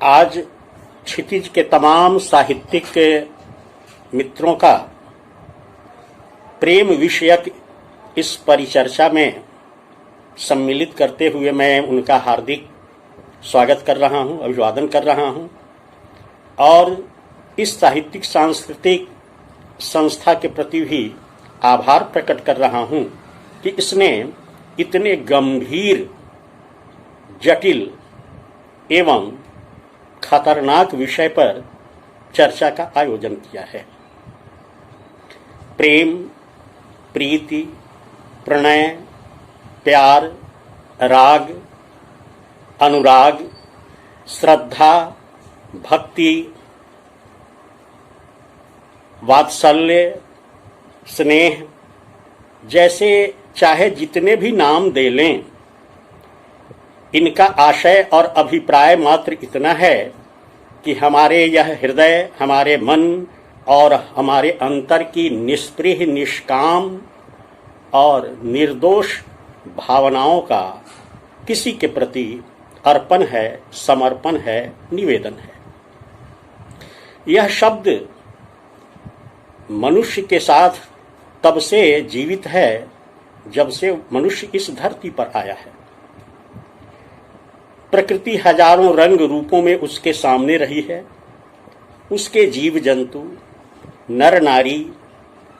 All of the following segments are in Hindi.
आज क्षितिज के तमाम साहित्यिक मित्रों का प्रेम विषयक इस परिचर्चा में सम्मिलित करते हुए मैं उनका हार्दिक स्वागत कर रहा हूं, अभिवादन कर रहा हूं और इस साहित्यिक सांस्कृतिक संस्था के प्रति भी आभार प्रकट कर रहा हूं कि इसने इतने गंभीर, जटिल एवं खतरनाक विषय पर चर्चा का आयोजन किया है। प्रेम, प्रीति, प्रणय, प्यार, राग, अनुराग, श्रद्धा, भक्ति, वात्सल्य, स्नेह जैसे चाहे जितने भी नाम दे लें, इनका आशय और अभिप्राय मात्र इतना है कि हमारे यह हृदय, हमारे मन और हमारे अंतर की निष्पृह, निष्काम और निर्दोष भावनाओं का किसी के प्रति अर्पण है, समर्पण है, निवेदन है। यह शब्द मनुष्य के साथ तब से जीवित है जब से मनुष्य इस धरती पर आया है। प्रकृति हजारों रंग रूपों में उसके सामने रही है। उसके जीव जंतु, नर नारी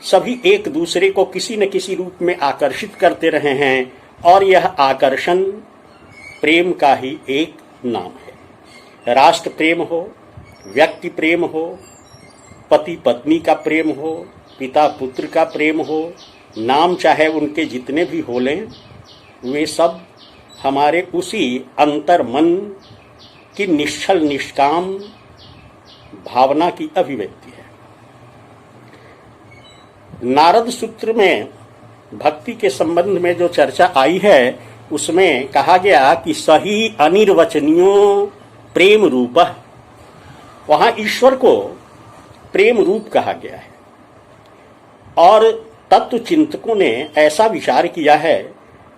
सभी एक दूसरे को किसी न किसी रूप में आकर्षित करते रहे हैं और यह आकर्षण प्रेम का ही एक नाम है। राष्ट्र प्रेम हो, व्यक्ति प्रेम हो, पति पत्नी का प्रेम हो, पिता पुत्र का प्रेम हो, नाम चाहे उनके जितने भी हो लें, वे सब हमारे उसी अंतर मन की निश्चल निष्काम भावना की अभिव्यक्ति है। नारद सूत्र में भक्ति के संबंध में जो चर्चा आई है उसमें कहा गया कि सही अनिर्वचनीयो प्रेम रूप, वहां ईश्वर को प्रेम रूप कहा गया है और तत्व चिंतकों ने ऐसा विचार किया है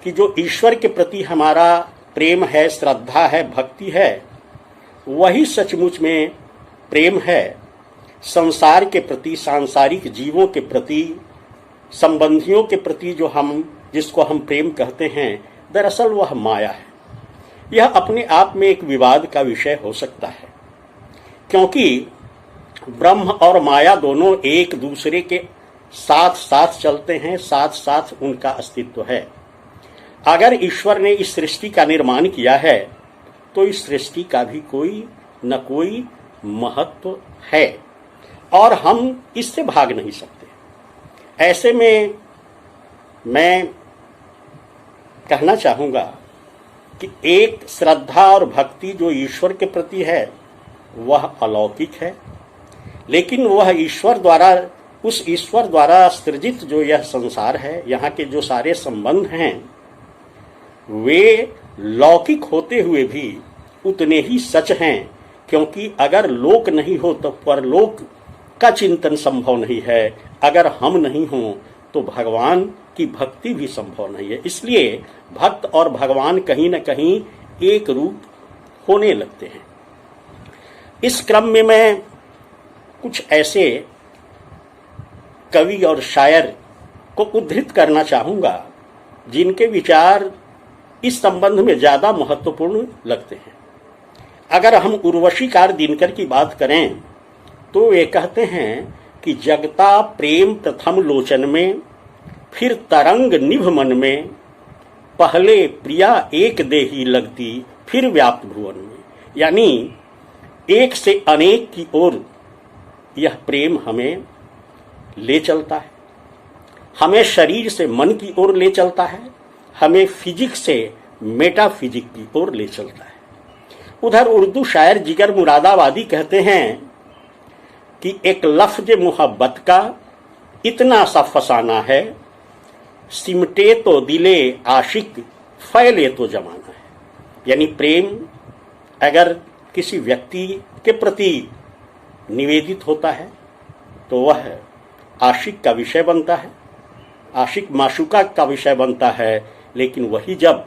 कि जो ईश्वर के प्रति हमारा प्रेम है, श्रद्धा है, भक्ति है, वही सचमुच में प्रेम है संसार के प्रति, सांसारिक जीवों के प्रति, संबंधियों के प्रति जिसको हम प्रेम कहते हैं, दरअसल वह माया है। यह अपने आप में एक विवाद का विषय हो सकता है क्योंकि ब्रह्म और माया दोनों एक दूसरे के साथ साथ चलते हैं, साथ साथ उनका अस्तित्व है। अगर ईश्वर ने इस सृष्टि का निर्माण किया है तो इस सृष्टि का भी कोई न कोई महत्व है और हम इससे भाग नहीं सकते। ऐसे में मैं कहना चाहूंगा कि एक श्रद्धा और भक्ति जो ईश्वर के प्रति है वह अलौकिक है, लेकिन वह उस ईश्वर द्वारा सृजित जो यह संसार है, यहाँ के जो सारे संबंध हैं, वे लौकिक होते हुए भी उतने ही सच हैं क्योंकि अगर लोक नहीं हो तो परलोक का चिंतन संभव नहीं है। अगर हम नहीं हों तो भगवान की भक्ति भी संभव नहीं है। इसलिए भक्त और भगवान कहीं न कहीं एक रूप होने लगते हैं। इस क्रम में मैं कुछ ऐसे कवि और शायर को उद्धृत करना चाहूंगा जिनके विचार इस संबंध में ज्यादा महत्वपूर्ण लगते हैं। अगर हम उर्वशीकार दिनकर की बात करें तो वे कहते हैं कि जगता प्रेम प्रथम लोचन में, फिर तरंग निभ मन में, पहले प्रिया एक देही लगती, फिर व्याप्त भुवन में। यानी एक से अनेक की ओर यह प्रेम हमें ले चलता है, हमें शरीर से मन की ओर ले चलता है, हमें फिजिक्स से मेटाफिजिक की ओर ले चलता है। उधर उर्दू शायर जिगर मुरादाबादी कहते हैं कि एक लफ्ज मोहब्बत का इतना सा फसाना है, सिमटे तो दिले आशिक, फैले तो जमाना है। यानी प्रेम अगर किसी व्यक्ति के प्रति निवेदित होता है तो वह आशिक का विषय बनता है, आशिक माशूका का विषय बनता है, लेकिन वही जब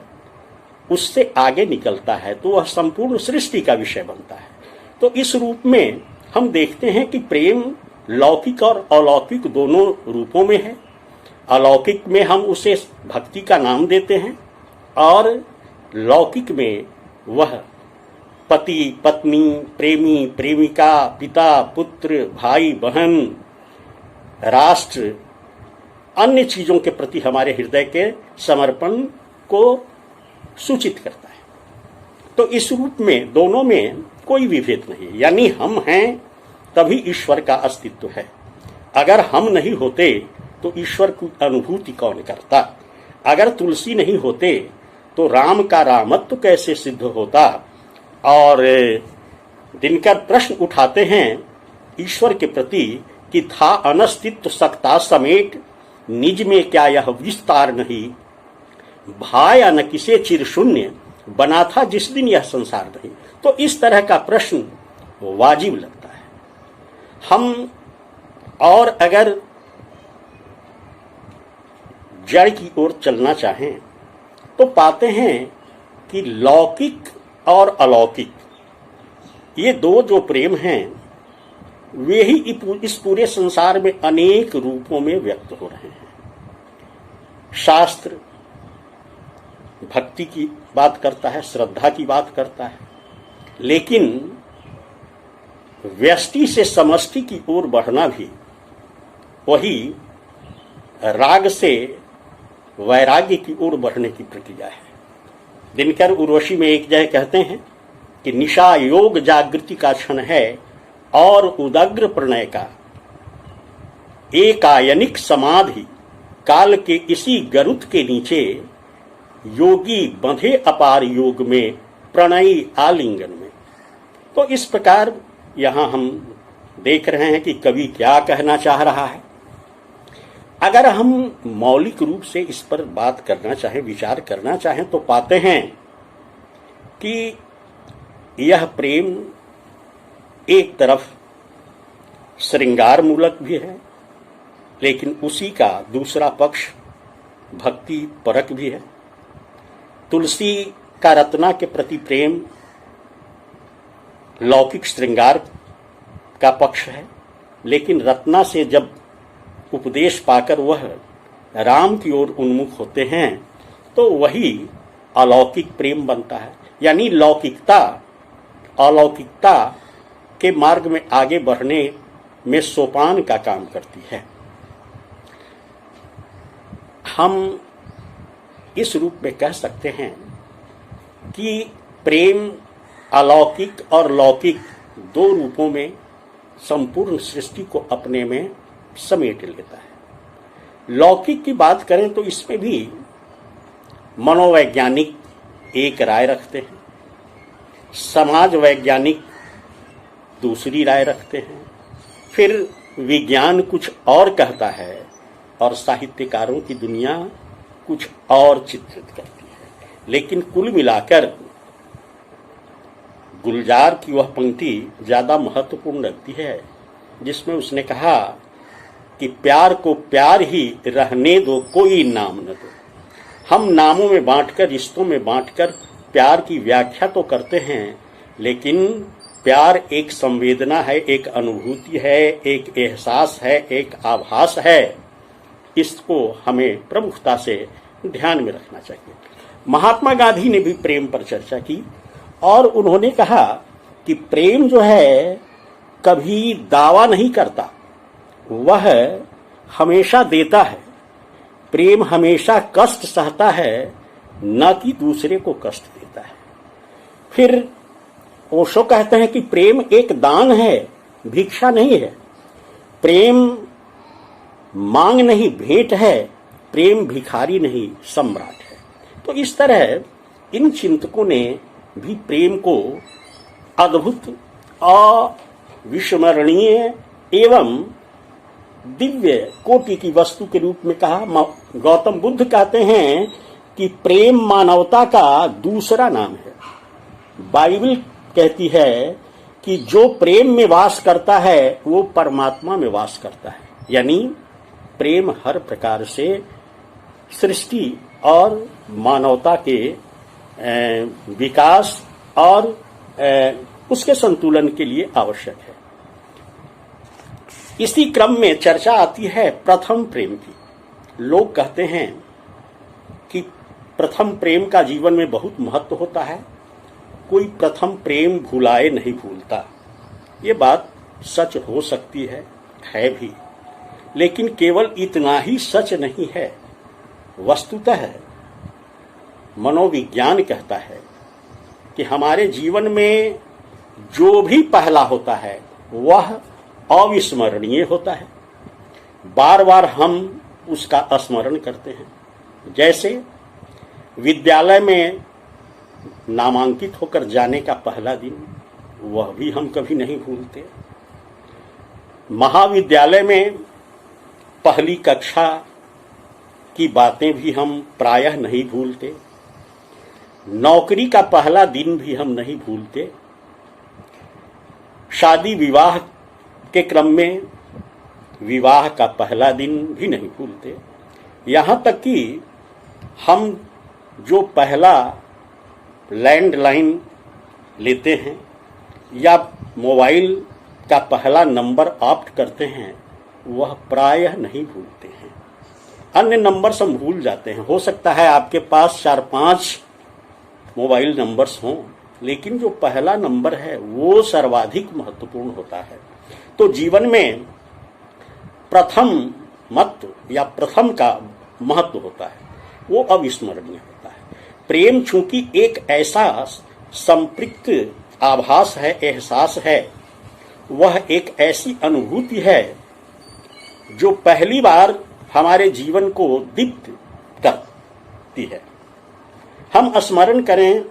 उससे आगे निकलता है तो वह संपूर्ण सृष्टि का विषय बनता है। तो इस रूप में हम देखते हैं कि प्रेम लौकिक और अलौकिक दोनों रूपों में है। अलौकिक में हम उसे भक्ति का नाम देते हैं और लौकिक में वह पति पत्नी, प्रेमी प्रेमिका, पिता पुत्र, भाई बहन, राष्ट्र, अन्य चीजों के प्रति हमारे हृदय के समर्पण को सूचित करता है। तो इस रूप में दोनों में कोई विभेद नहीं, यानी हम हैं तभी ईश्वर का अस्तित्व है। अगर हम नहीं होते तो ईश्वर की अनुभूति कौन करता? अगर तुलसी नहीं होते तो राम का रामत्व कैसे सिद्ध होता? और दिनकर प्रश्न उठाते हैं ईश्वर के प्रति कि था अनस्तित्व सकता समेट, निज में क्या यह विस्तार नहीं, भाया न किसे चिर शून्य, बना था जिस दिन यह संसार नहीं। तो इस तरह का प्रश्न वाजिब लगता है। हम और अगर जड़ की ओर चलना चाहें तो पाते हैं कि लौकिक और अलौकिक ये दो जो प्रेम हैं वे ही इस पूरे संसार में अनेक रूपों में व्यक्त हो रहे हैं। शास्त्र भक्ति की बात करता है, श्रद्धा की बात करता है, लेकिन व्यष्टि से समष्टि की ओर बढ़ना भी वही राग से वैराग्य की ओर बढ़ने की प्रक्रिया है। दिनकर उर्वशी में एक जगह कहते हैं कि निशा योग जागृति का क्षण है और उदग्र प्रणय का एकायनिक समाधि, काल के इसी गरुत के नीचे योगी बंधे अपार योग में, प्रणयी आलिंगन में। तो इस प्रकार यहां हम देख रहे हैं कि कवि क्या कहना चाह रहा है। अगर हम मौलिक रूप से इस पर बात करना चाहें, विचार करना चाहें, तो पाते हैं कि यह प्रेम एक तरफ श्रृंगार मूलक भी है, लेकिन उसी का दूसरा पक्ष भक्ति परक भी है। तुलसी का रत्ना के प्रति प्रेम लौकिक श्रृंगार का पक्ष है, लेकिन रत्ना से जब उपदेश पाकर वह राम की ओर उन्मुख होते हैं तो वही अलौकिक प्रेम बनता है। यानी लौकिकता अलौकिकता के मार्ग में आगे बढ़ने में सोपान का काम करती है। हम इस रूप में कह सकते हैं कि प्रेम अलौकिक और लौकिक दो रूपों में संपूर्ण सृष्टि को अपने में समेट लेता है। लौकिक की बात करें तो इसमें भी मनोवैज्ञानिक एक राय रखते हैं, समाज वैज्ञानिक दूसरी राय रखते हैं, फिर विज्ञान कुछ और कहता है और साहित्यकारों की दुनिया कुछ और चित्रित करती है। लेकिन कुल मिलाकर गुलजार की वह पंक्ति ज्यादा महत्वपूर्ण लगती है जिसमें उसने कहा कि प्यार को प्यार ही रहने दो, कोई नाम न दो। हम नामों में बांटकर, रिश्तों में बांटकर प्यार की व्याख्या तो करते हैं, लेकिन प्यार एक संवेदना है, एक अनुभूति है, एक एहसास है, एक आभास है। इसको हमें प्रमुखता से ध्यान में रखना चाहिए। महात्मा गांधी ने भी प्रेम पर चर्चा की और उन्होंने कहा कि प्रेम जो है कभी दावा नहीं करता, वह हमेशा देता है। प्रेम हमेशा कष्ट सहता है, न कि दूसरे को कष्ट देता है। फिर ओशो कहते हैं कि प्रेम एक दान है, भिक्षा नहीं है। प्रेम मांग नहीं, भेंट है। प्रेम भिखारी नहीं, सम्राट है। तो इस तरह इन चिंतकों ने भी प्रेम को अद्भुत, अविस्मरणीय एवं दिव्य कोटि की वस्तु के रूप में कहा। गौतम बुद्ध कहते हैं कि प्रेम मानवता का दूसरा नाम है। बाइबल कहती है कि जो प्रेम में वास करता है वो परमात्मा में वास करता है। यानी प्रेम हर प्रकार से सृष्टि और मानवता के विकास और उसके संतुलन के लिए आवश्यक है। इसी क्रम में चर्चा आती है प्रथम प्रेम की। लोग कहते हैं कि प्रथम प्रेम का जीवन में बहुत महत्व होता है, कोई प्रथम प्रेम भुलाए नहीं भूलता। ये बात सच हो सकती है भी, लेकिन केवल इतना ही सच नहीं है। वस्तुतः मनोविज्ञान कहता है कि हमारे जीवन में जो भी पहला होता है वह अविस्मरणीय होता है। बार बार हम उसका स्मरण करते हैं। जैसे विद्यालय में नामांकित होकर जाने का पहला दिन, वह भी हम कभी नहीं भूलते। महाविद्यालय में पहली कक्षा की बातें भी हम प्रायः नहीं भूलते। नौकरी का पहला दिन भी हम नहीं भूलते। शादी विवाह के क्रम में विवाह का पहला दिन भी नहीं भूलते। यहाँ तक कि हम जो पहला लैंडलाइन लेते हैं या मोबाइल का पहला नंबर ऑप्ट करते हैं, वह प्रायः नहीं भूलते हैं। अन्य नंबर हम भूल जाते हैं। हो सकता है आपके पास 4-5 मोबाइल नंबर्स हों, लेकिन जो पहला नंबर है वो सर्वाधिक महत्वपूर्ण होता है। तो जीवन में प्रथम महत्व या प्रथम का महत्व होता है, वो अविस्मरणीय होता है। प्रेम चूंकि एक ऐसा संपृक्त आभास है, एहसास है, वह एक ऐसी अनुभूति है जो पहली बार हमारे जीवन को दीप्त करती है। हम स्मरण करें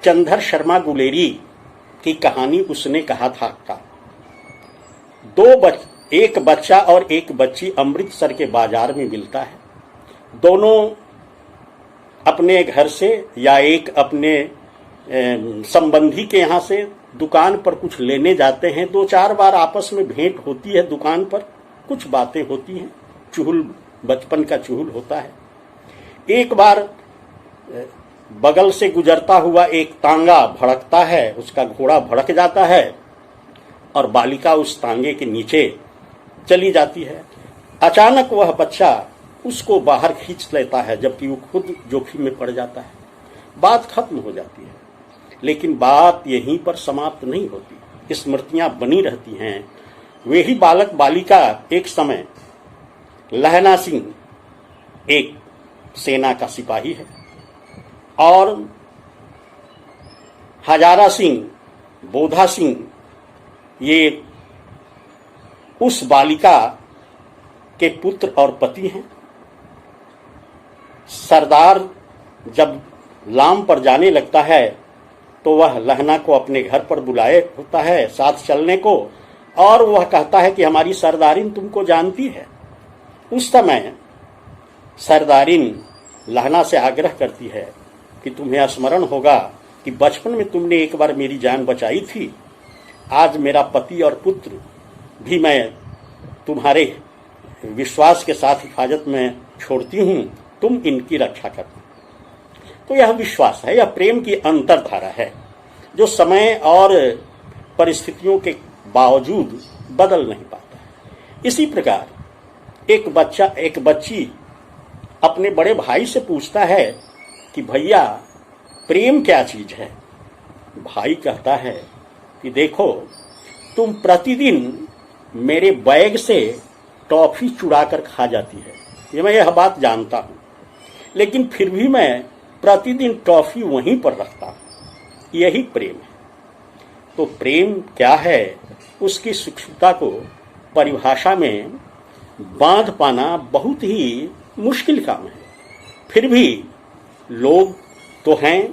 चंदर शर्मा गुलेरी की कहानी। उसने कहा था का एक बच्चा और एक बच्ची अमृतसर के बाजार में मिलता है। दोनों अपने घर से या एक अपने संबंधी के यहाँ से दुकान पर कुछ लेने जाते हैं। 2-4 बार आपस में भेंट होती है, दुकान पर कुछ बातें होती हैं, चुहल बचपन का चुहल होता है। एक बार बगल से गुजरता हुआ एक तांगा भड़कता है, उसका घोड़ा भड़क जाता है और बालिका उस तांगे के नीचे चली जाती है। अचानक वह बच्चा उसको बाहर खींच लेता है, जबकि वो खुद जोखिम में पड़ जाता है। बात खत्म हो जाती है, लेकिन बात यहीं पर समाप्त नहीं होती, स्मृतियां बनी रहती हैं। वे ही बालक बालिका एक समय लहना सिंह एक सेना का सिपाही है और हजारा सिंह, बोधा सिंह ये उस बालिका के पुत्र और पति हैं। सरदार जब लाम पर जाने लगता है तो वह लहना को अपने घर पर बुलाए होता है साथ चलने को, और वह कहता है कि हमारी सरदारिन तुमको जानती है। उस समय सरदारिन लहना से आग्रह करती है कि तुम्हें स्मरण होगा कि बचपन में तुमने एक बार मेरी जान बचाई थी। आज मेरा पति और पुत्र भी मैं तुम्हारे विश्वास के साथ हिफाजत में छोड़ती हूँ, तुम इनकी रक्षा करना। तो यह विश्वास है, यह प्रेम की अंतरधारा है जो समय और परिस्थितियों के बावजूद बदल नहीं पाता है। इसी प्रकार एक बच्ची अपने बड़े भाई से पूछता है कि भैया प्रेम क्या चीज है। भाई कहता है कि देखो, तुम प्रतिदिन मेरे बैग से टॉफी चुरा कर खा जाती है, ये मैं यह बात जानता हूं, लेकिन फिर भी मैं प्रतिदिन टॉफी वहीं पर रखता हूं। यही प्रेम है। तो प्रेम क्या है, उसकी सूक्ष्मता को परिभाषा में बांध पाना बहुत ही मुश्किल काम है। फिर भी लोग तो हैं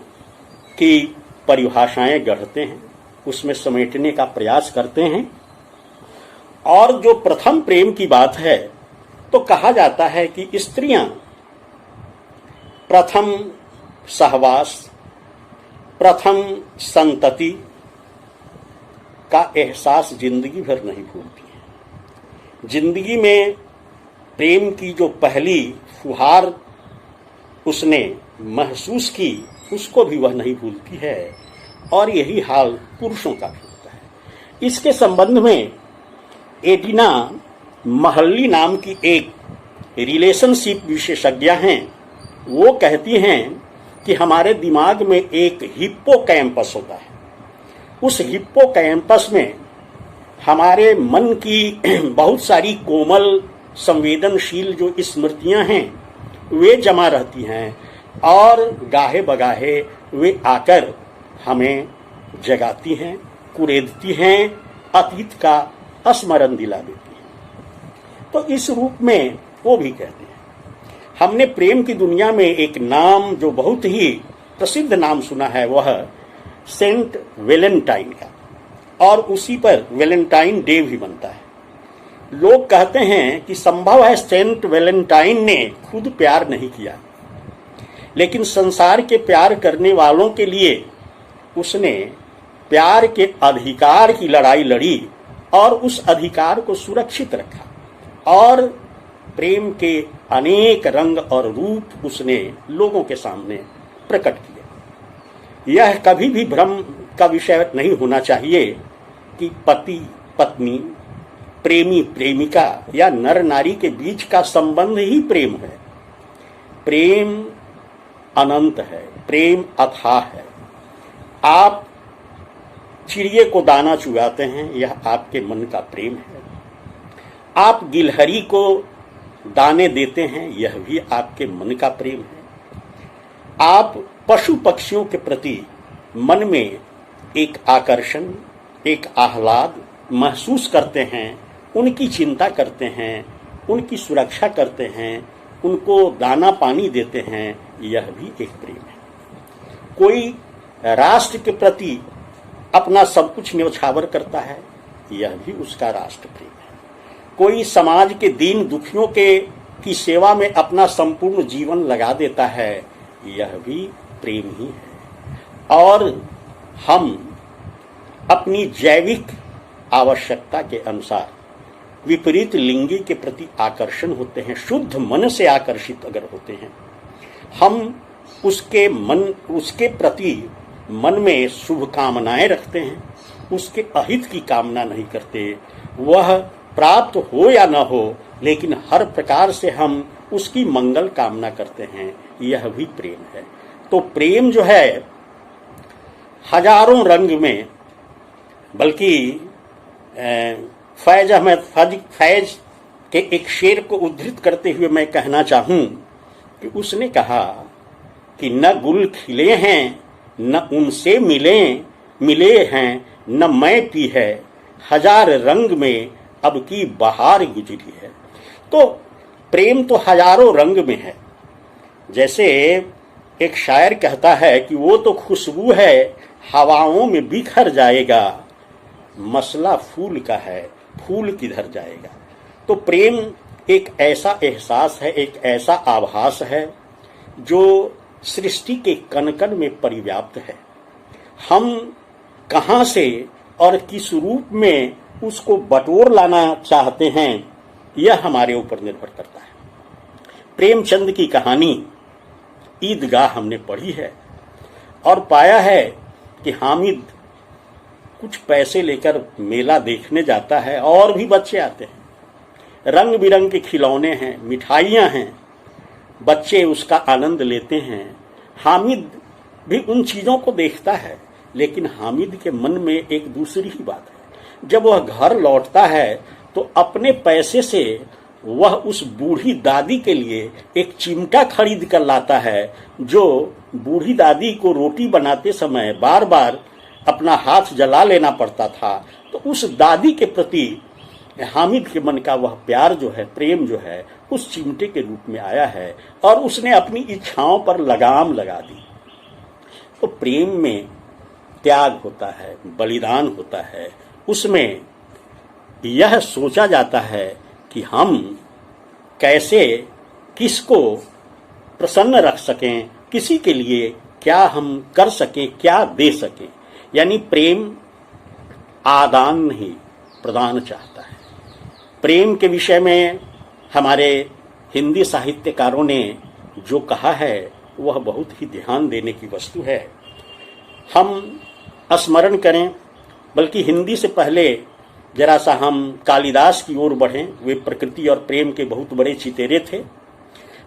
कि परिभाषाएं गढ़ते हैं, उसमें समेटने का प्रयास करते हैं। और जो प्रथम प्रेम की बात है, तो कहा जाता है कि स्त्रियां प्रथम सहवास, प्रथम संतति का एहसास जिंदगी भर नहीं भूलती है। जिंदगी में प्रेम की जो पहली फुहार उसने महसूस की, उसको भी वह नहीं भूलती है। और यही हाल पुरुषों का भी होता है। इसके संबंध में एडिना महल्ली नाम की एक रिलेशनशिप विशेषज्ञ हैं, वो कहती हैं कि हमारे दिमाग में एक हिप्पोकैम्पस होता है। उस हिप्पोकैम्पस में हमारे मन की बहुत सारी कोमल संवेदनशील जो स्मृतियां हैं वे जमा रहती हैं और गाहे बगाहे वे आकर हमें जगाती हैं, कुरेदती हैं, अतीत का स्मरण दिला देती हैं। तो इस रूप में वो भी कहते हैं। हमने प्रेम की दुनिया में एक नाम जो बहुत ही प्रसिद्ध नाम सुना है, वह सेंट वेलेंटाइन का, और उसी पर वेलेंटाइन डे भी बनता है। लोग कहते हैं कि संभव है सेंट वेलेंटाइन ने खुद प्यार नहीं किया, लेकिन संसार के प्यार करने वालों के लिए उसने प्यार के अधिकार की लड़ाई लड़ी और उस अधिकार को सुरक्षित रखा और प्रेम के अनेक रंग और रूप उसने लोगों के सामने प्रकट किए। यह कभी भी भ्रम का विषय नहीं होना चाहिए कि पति पत्नी, प्रेमी प्रेमिका या नर नारी के बीच का संबंध ही प्रेम है। प्रेम अनंत है, प्रेम अथाह है। आप चिड़िए को दाना चुगाते हैं, यह आपके मन का प्रेम है। आप गिलहरी को दाने देते हैं, यह भी आपके मन का प्रेम है। आप पशु पक्षियों के प्रति मन में एक आकर्षण, एक आह्लाद महसूस करते हैं, उनकी चिंता करते हैं, उनकी सुरक्षा करते हैं, उनको दाना पानी देते हैं, यह भी एक प्रेम है। कोई राष्ट्र के प्रति अपना सब कुछ न्यौछावर करता है, यह भी उसका राष्ट्र प्रेम है। कोई समाज के दीन दुखियों की सेवा में अपना संपूर्ण जीवन लगा देता है, यह भी प्रेम ही है। और हम अपनी जैविक आवश्यकता के अनुसार विपरीत लिंगी के प्रति आकर्षण होते हैं, शुद्ध मन से आकर्षित अगर होते हैं, हम उसके प्रति मन में शुभकामनाएं रखते हैं, उसके अहित की कामना नहीं करते। वह प्राप्त हो या न हो, लेकिन हर प्रकार से हम उसकी मंगल कामना करते हैं, यह भी प्रेम है। तो प्रेम जो है हजारों रंग में, बल्कि फैज अहमद फैज के एक शेर को उद्धृत करते हुए मैं कहना चाहूं कि उसने कहा कि न गुल खिले हैं, न उनसे मिले हैं, न मैं पी है, हजार रंग में अब की बहार गुजरी है। तो प्रेम तो हजारों रंग में है। जैसे एक शायर कहता है कि वो तो खुशबू है, हवाओं में बिखर जाएगा, मसला फूल का है, फूल किधर जाएगा। तो प्रेम एक ऐसा एहसास है, एक ऐसा आभास है जो सृष्टि के कण कण में परिव्याप्त है। हम कहां से और किस रूप में उसको बटोर लाना चाहते हैं, यह हमारे ऊपर निर्भर करता है। प्रेमचंद की कहानी ईदगाह हमने पढ़ी है और पाया है कि हामिद कुछ पैसे लेकर मेला देखने जाता है और भी बच्चे आते हैं। रंग बिरंग के खिलौने हैं, मिठाइयां हैं, बच्चे उसका आनंद लेते हैं। हामिद भी उन चीजों को देखता है, लेकिन हामिद के मन में एक दूसरी ही बात है। जब वह घर लौटता है तो अपने पैसे से वह उस बूढ़ी दादी के लिए एक चिमटा खरीद कर लाता है, जो बूढ़ी दादी को रोटी बनाते समय बार बार अपना हाथ जला लेना पड़ता था। तो उस दादी के प्रति हामिद के मन का वह प्यार जो है, प्रेम जो है, उस चिमटे के रूप में आया है और उसने अपनी इच्छाओं पर लगाम लगा दी। तो प्रेम में त्याग होता है, बलिदान होता है। उसमें यह सोचा जाता है कि हम कैसे किसको प्रसन्न रख सकें, किसी के लिए क्या हम कर सकें, क्या दे सकें। यानी प्रेम आदान नहीं, प्रदान चाहता है। प्रेम के विषय में हमारे हिंदी साहित्यकारों ने जो कहा है वह बहुत ही ध्यान देने की वस्तु है। हम स्मरण करें, बल्कि हिंदी से पहले जरा सा हम कालिदास की ओर बढ़ें। वे प्रकृति और प्रेम के बहुत बड़े चितेरे थे।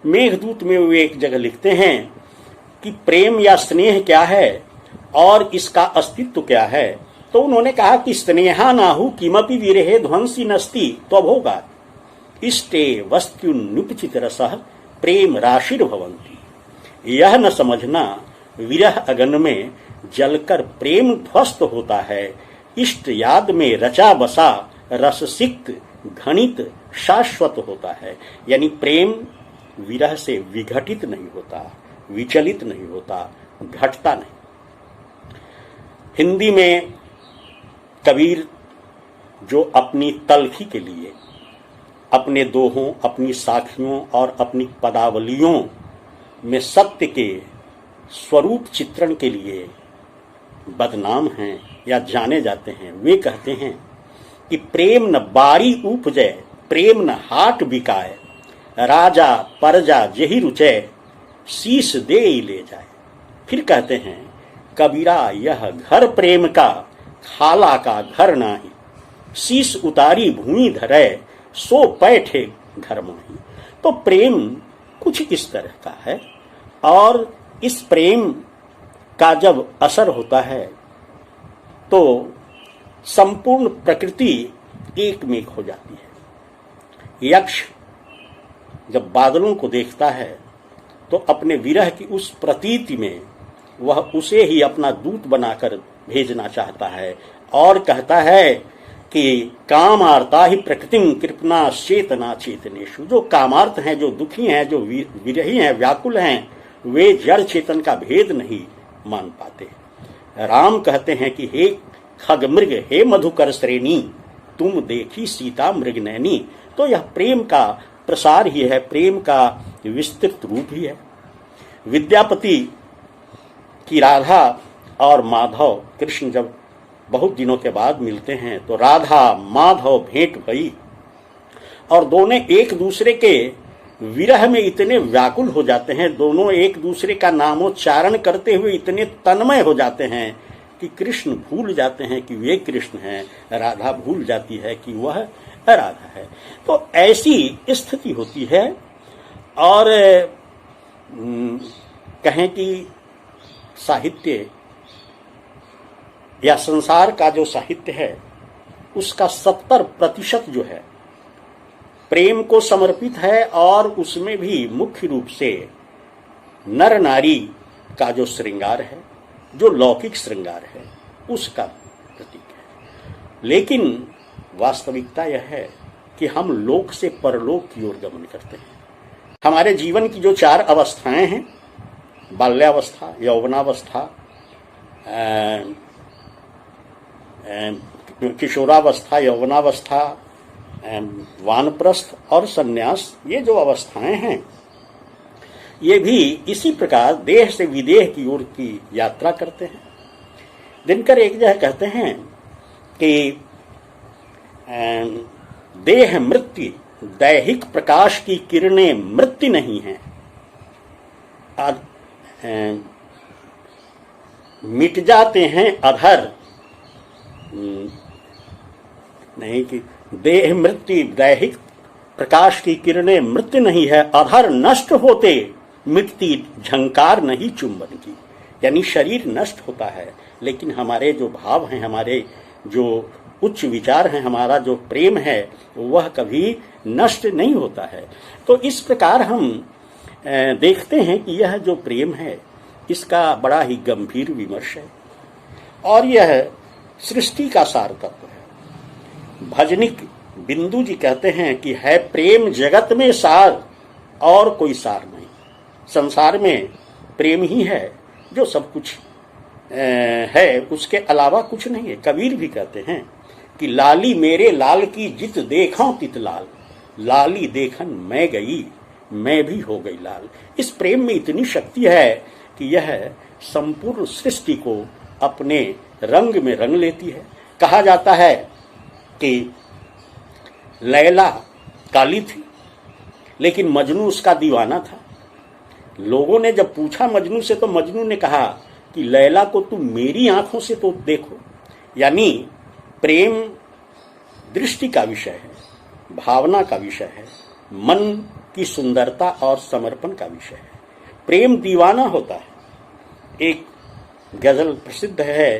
मेघदूत में वे एक जगह लिखते हैं कि प्रेम या स्नेह क्या है और इसका अस्तित्व क्या है। तो उन्होंने कहा कि स्नेहा नाहु किमपि विरहे ध्वंसी नस्ति त्वभोगा इष्टे वस्तुन्युपचित रसः प्रेम राशिर भवन्ति। यह न समझना विरह अगन में जलकर प्रेम ध्वस्त होता है, इष्ट याद में रचा बसा रससिक्त घनित शाश्वत होता है। यानी प्रेम विरह से विघटित नहीं होता, विचलित नहीं होता, घटता नहीं। हिंदी में कबीर जो अपनी तलखी के लिए, अपने दोहों, अपनी साखियों और अपनी पदावलियों में सत्य के स्वरूप चित्रण के लिए बदनाम हैं या जाने जाते हैं, वे कहते हैं कि प्रेम न बारी उपजय, प्रेम न हाट बिकाए, राजा परजा जेहि रुचय, शीश दे ले जाए। फिर कहते हैं कबीरा यह घर प्रेम का, खाला का घर नाही, शीश उतारी भूमि धरे, सो पैठे घर माही। तो प्रेम कुछ इस तरह का है, और इस प्रेम का जब असर होता है तो संपूर्ण प्रकृति एक में एक हो जाती है। यक्ष जब बादलों को देखता है तो अपने विरह की उस प्रतीति में वह उसे ही अपना दूत बनाकर भेजना चाहता है और कहता है कि कामार्ता ही प्रकृतिं कृपना चेतना चेतनेशु। जो कामार्थ हैं, जो दुखी हैं, जो विरही हैं, व्याकुल हैं, वे जड़ चेतन का भेद नहीं मान पाते। राम कहते हैं कि हे खग मृग, हे मधुकर श्रेणी, तुम देखी सीता मृग नैनी। तो यह प्रेम का प्रसार ही है, प्रेम का विस्तृत रूप ही है। विद्यापति की राधा और माधव कृष्ण जब बहुत दिनों के बाद मिलते हैं तो राधा माधव भेंट भई, और दोनों एक दूसरे के विरह में इतने व्याकुल हो जाते हैं, दोनों एक दूसरे का नामोच्चारण करते हुए इतने तन्मय हो जाते हैं कि कृष्ण भूल जाते हैं कि वे कृष्ण हैं, राधा भूल जाती है कि वह राधा है। तो ऐसी स्थिति होती है। और कहें कि साहित्य या संसार का जो साहित्य है उसका 70% जो है प्रेम को समर्पित है, और उसमें भी मुख्य रूप से नर नारी का जो श्रृंगार है, जो लौकिक श्रृंगार है, उसका प्रतीक है। लेकिन वास्तविकता यह है कि हम लोक से परलोक की ओर गमन करते हैं। हमारे जीवन की जो 4 अवस्थाएं हैं, बाल्यावस्था, यौवनावस्था, किशोरावस्था, यौवनावस्था, वानप्रस्थ और सन्यास, ये जो अवस्थाएं हैं ये भी इसी प्रकार देह से विदेह की ओर की यात्रा करते हैं। दिनकर एक जगह कहते हैं कि देह मृत्यु, दैहिक प्रकाश की किरणें मृत्यु नहीं हैं, मिट जाते हैं अधर, नहीं कि देह मृत्यु, दैहिक प्रकाश की किरणें मृत्यु नहीं है, अधर नष्ट होते मिटती झंकार नहीं चुंबन की। यानी शरीर नष्ट होता है, लेकिन हमारे जो भाव हैं, हमारे जो उच्च विचार हैं, हमारा जो प्रेम है, वह कभी नष्ट नहीं होता है। तो इस प्रकार हम देखते हैं कि यह जो प्रेम है इसका बड़ा ही गंभीर विमर्श है, और यह सृष्टि का सार तत्व है। भजनिक बिंदु जी कहते हैं कि है प्रेम जगत में सार और कोई सार नहीं। संसार में प्रेम ही है जो सब कुछ है, उसके अलावा कुछ नहीं है। कबीर भी कहते हैं कि लाली मेरे लाल की जित देखा तित लाल, लाली देखन मैं गई मैं भी हो गई लाल। इस प्रेम में इतनी शक्ति है कि यह संपूर्ण सृष्टि को अपने रंग में रंग लेती है। कहा जाता है कि लैला काली थी लेकिन मजनू उसका दीवाना था। लोगों ने जब पूछा मजनू से तो मजनू ने कहा कि लैला को तुम मेरी आंखों से तो देखो। यानी प्रेम दृष्टि का विषय है, भावना का विषय है, मन की सुंदरता और समर्पण का विषय है। प्रेम दीवाना होता है। एक गजल प्रसिद्ध है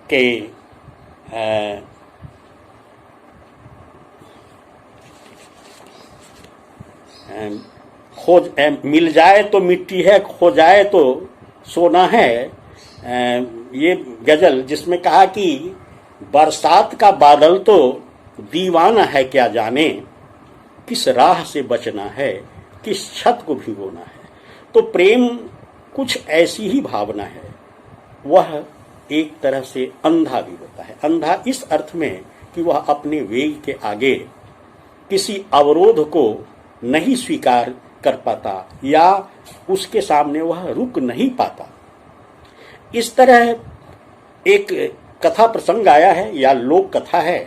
कि मिल जाए तो मिट्टी है, खो जाए तो सोना है। ये गजल जिसमें कहा कि बरसात का बादल तो दीवाना है, क्या जाने किस राह से बचना है, किस छत को भिगोना है। तो प्रेम कुछ ऐसी ही भावना है। वह एक तरह से अंधा भी होता है। अंधा इस अर्थ में कि वह अपने वेग के आगे किसी अवरोध को नहीं स्वीकार कर पाता या उसके सामने वह रुक नहीं पाता। इस तरह एक कथा प्रसंग आया है या लोक कथा है।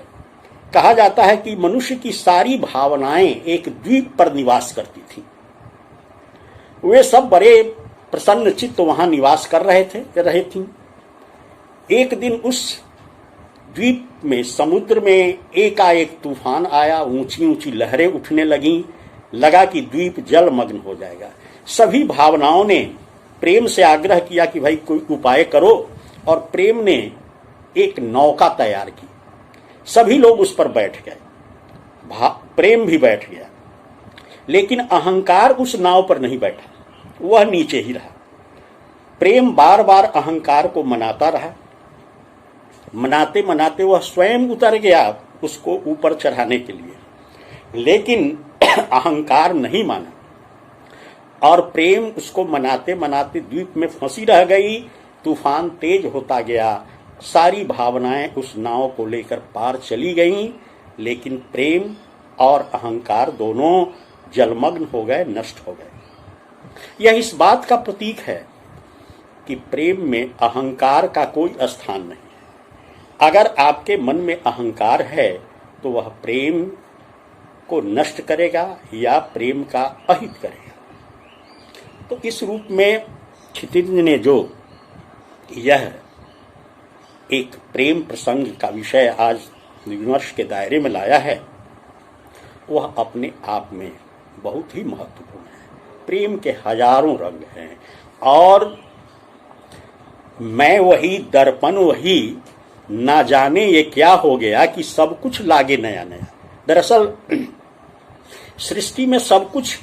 कहा जाता है कि मनुष्य की सारी भावनाएं एक द्वीप पर निवास करती थी। वे सब बड़े प्रसन्न चित्त वहां निवास कर रहे थी। एक दिन उस द्वीप में, समुद्र में एकाएक तूफान आया, ऊंची ऊंची लहरें उठने लगीं। लगा कि द्वीप जलमग्न हो जाएगा। सभी भावनाओं ने प्रेम से आग्रह किया कि भाई कोई उपाय करो, और प्रेम ने एक नौका तैयार की। सभी लोग उस पर बैठ गए, प्रेम भी बैठ गया, लेकिन अहंकार उस नाव पर नहीं बैठा, वह नीचे ही रहा। प्रेम बार बार अहंकार को मनाता रहा। मनाते मनाते वह स्वयं उतर गया उसको ऊपर चढ़ाने के लिए, लेकिन अहंकार नहीं माना और प्रेम उसको मनाते मनाते द्वीप में फंसी रह गई। तूफान तेज होता गया, सारी भावनाएं उस नाव को लेकर पार चली गईं, लेकिन प्रेम और अहंकार दोनों जलमग्न हो गए, नष्ट हो गए। यह इस बात का प्रतीक है कि प्रेम में अहंकार का कोई स्थान नहीं है। अगर आपके मन में अहंकार है तो वह प्रेम को नष्ट करेगा या प्रेम का अहित करेगा। तो इस रूप में क्षितिज ने जो यह एक प्रेम प्रसंग का विषय आज विमर्श के दायरे में लाया है, वह अपने आप में बहुत ही महत्वपूर्ण है। प्रेम के हजारों रंग हैं और मैं वही, दर्पण वही, ना जाने ये क्या हो गया कि सब कुछ लागे नया नया। दरअसल सृष्टि में सब कुछ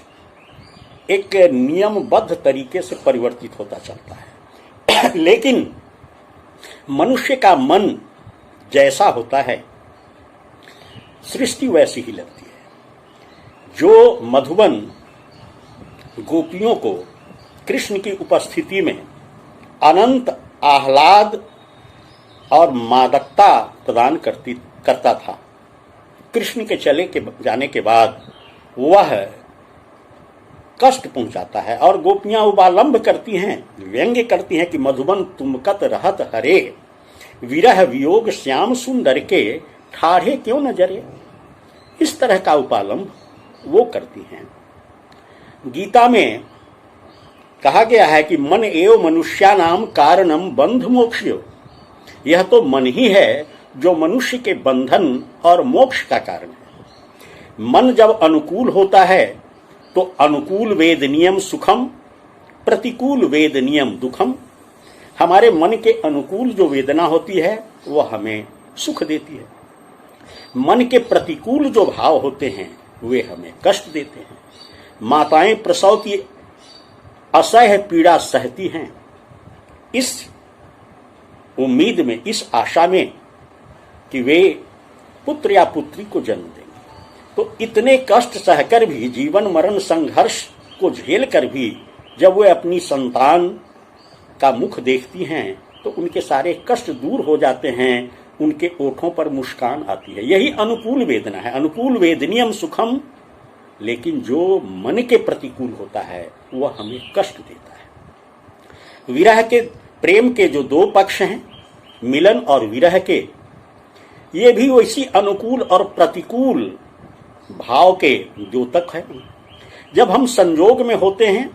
एक नियमबद्ध तरीके से परिवर्तित होता चलता है, लेकिन मनुष्य का मन जैसा होता है सृष्टि वैसी ही लगती है। जो मधुबन गोपियों को कृष्ण की उपस्थिति में अनंत आह्लाद और मादकता प्रदान करता था, कृष्ण के जाने के बाद वह कष्ट पहुंचाता है। और गोपियां उबालंब करती हैं, व्यंग्य करती हैं कि मधुबन तुमकत रहत हरे, विरह वियोग श्याम सुंदर के, ठाढ़े क्यों न जरे। इस तरह का उपालंब वो करती हैं। गीता में कहा गया है कि मन एव मनुष्यानाम कारणम बंध मोक्षयो। यह तो मन ही है जो मनुष्य के बंधन और मोक्ष का कारण है। मन जब अनुकूल होता है तो अनुकूल वेदनियम सुखम, प्रतिकूल वेदनियम दुखम। हमारे मन के अनुकूल जो वेदना होती है वह हमें सुख देती है। मन के प्रतिकूल जो भाव होते हैं वे हमें कष्ट देते हैं। माताएं प्रसव की असह्य पीड़ा सहती हैं, इस उम्मीद में, इस आशा में कि वे पुत्र या पुत्री को जन्म देंगे। तो इतने कष्ट सहकर भी, जीवन मरण संघर्ष को झेल कर भी जब वे अपनी संतान का मुख देखती हैं तो उनके सारे कष्ट दूर हो जाते हैं, उनके ओठों पर मुस्कान आती है। यही अनुकूल वेदना है, अनुकूल वेदनियम सुखम। लेकिन जो मन के प्रतिकूल होता है वह हमें कष्ट देता है। विरह के, प्रेम के जो दो पक्ष हैं, मिलन और विरह के, ये भी वैसी अनुकूल और प्रतिकूल भाव के द्योतक है। जब हम संयोग में होते हैं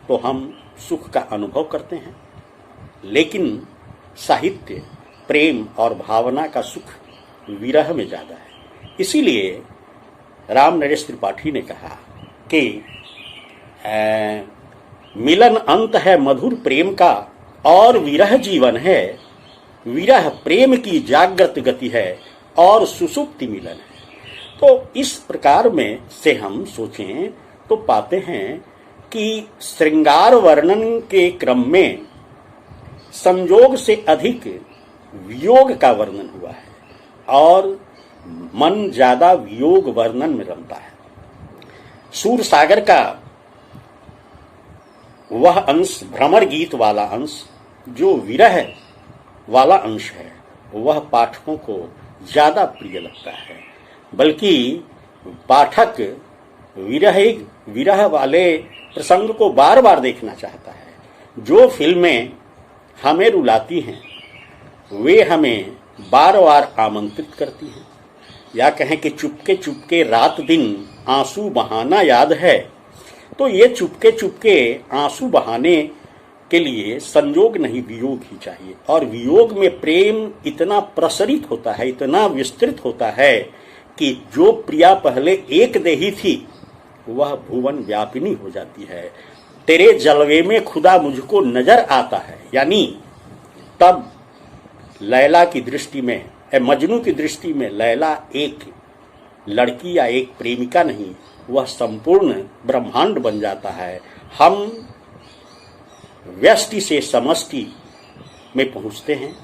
तो हम सुख का अनुभव करते हैं, लेकिन साहित्य प्रेम और भावना का सुख विरह में ज्यादा है। इसीलिए राम नरेश त्रिपाठी ने कहा कि मिलन अंत है मधुर प्रेम का और विरह जीवन है, विरह प्रेम की जागृत गति है और सुसुप्ति मिलन है। तो इस प्रकार में से हम सोचें तो पाते हैं कि श्रृंगार वर्णन के क्रम में संयोग से अधिक वियोग का वर्णन हुआ है और मन ज्यादा वियोग वर्णन में रमता है। सूर सागर का वह अंश, भ्रमर गीत वाला अंश, जो विरह वाला अंश है, वह पाठकों को ज्यादा प्रिय लगता है। बल्कि पाठक विरह वाले प्रसंग को बार बार देखना चाहता है। जो फिल्में हमें रुलाती हैं वे हमें बार बार आमंत्रित करती हैं। या कहें कि चुपके चुपके रात दिन आंसू बहाना याद है, तो ये चुपके चुपके आंसू बहाने के लिए संयोग नहीं, वियोग ही चाहिए। और वियोग में प्रेम इतना प्रसरित होता है, इतना विस्तृत होता है कि जो प्रिया पहले एक देही थी वह भुवन व्यापिनी हो जाती है। तेरे जलवे में खुदा मुझको नजर आता है, यानी तब लैला की दृष्टि में, मजनू की दृष्टि में लैला एक लड़की या एक प्रेमिका नहीं, वह संपूर्ण ब्रह्मांड बन जाता है। हम व्यष्टि से समष्टि में पहुंचते हैं,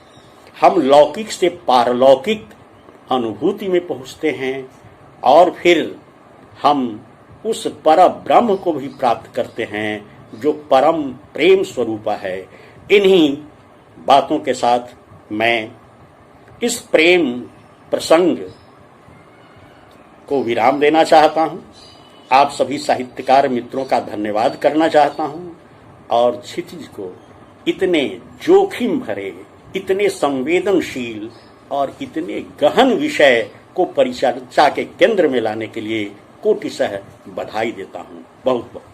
हम लौकिक से पारलौकिक अनुभूति में पहुंचते हैं और फिर हम उस पर ब्रह्म को भी प्राप्त करते हैं जो परम प्रेम स्वरूप है। इन्हीं बातों के साथ मैं इस प्रेम प्रसंग को विराम देना चाहता हूं। आप सभी साहित्यकार मित्रों का धन्यवाद करना चाहता हूं और क्षितिज को इतने जोखिम भरे, इतने संवेदनशील और इतने गहन विषय को परिचर्चा के केंद्र में लाने के लिए कोटिशः बधाई देता हूं। बहुत बहुत